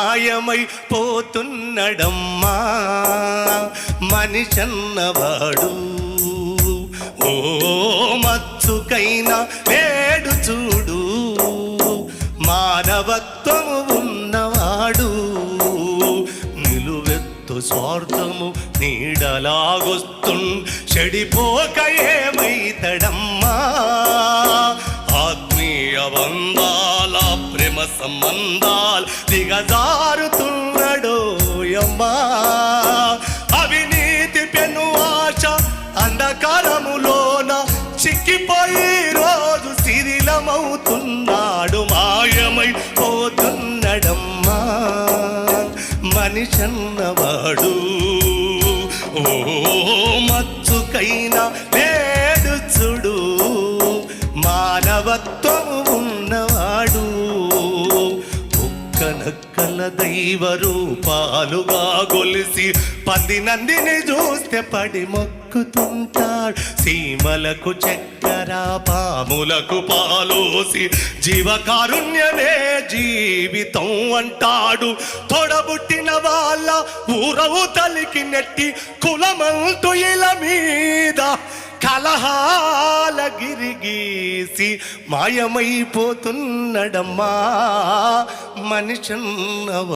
మాయమైపోతున్నడమ్మా మనిషన్నవాడు. ఓ మచ్చుకైనా నేడు చూడు మానవత్వము ఉన్నవాడు. నిలువెత్తు స్వార్థము చెడిపోక ఏమైతడమ్మా. ఆత్మీయ బంధాల ప్రేమ సంబంధాలు దిగజారుతున్నాడోయమ్మా. అవినీతి పెను ఆశ అంధకారములోన చిక్కిపోయి రోజు శిథిలమవుతున్నాడు. మాయమైపోతున్నడమ్మా మనిషన్నవాడు. ఓ మచ్చుకైనా నేడు చూడు మానవత్వము ఉన్నవాడు. నక్కల దైవ రూపాలుగా గొలిసి 10 నందిని చూస్తే పడి మొక్కుతుంటాడు. సీమలకు చక్కెర పాములకు పాలోసి జీవకారుణ్యమే జీవితం అంటాడు. తొడబుట్టిన వాళ్ళ ఊరవు తలికి నెట్టి కులమంటూ ఇల మీద కలహాల గిరిగీసి మాయమైపోతున్నడమ్మా మనిషన్నవ.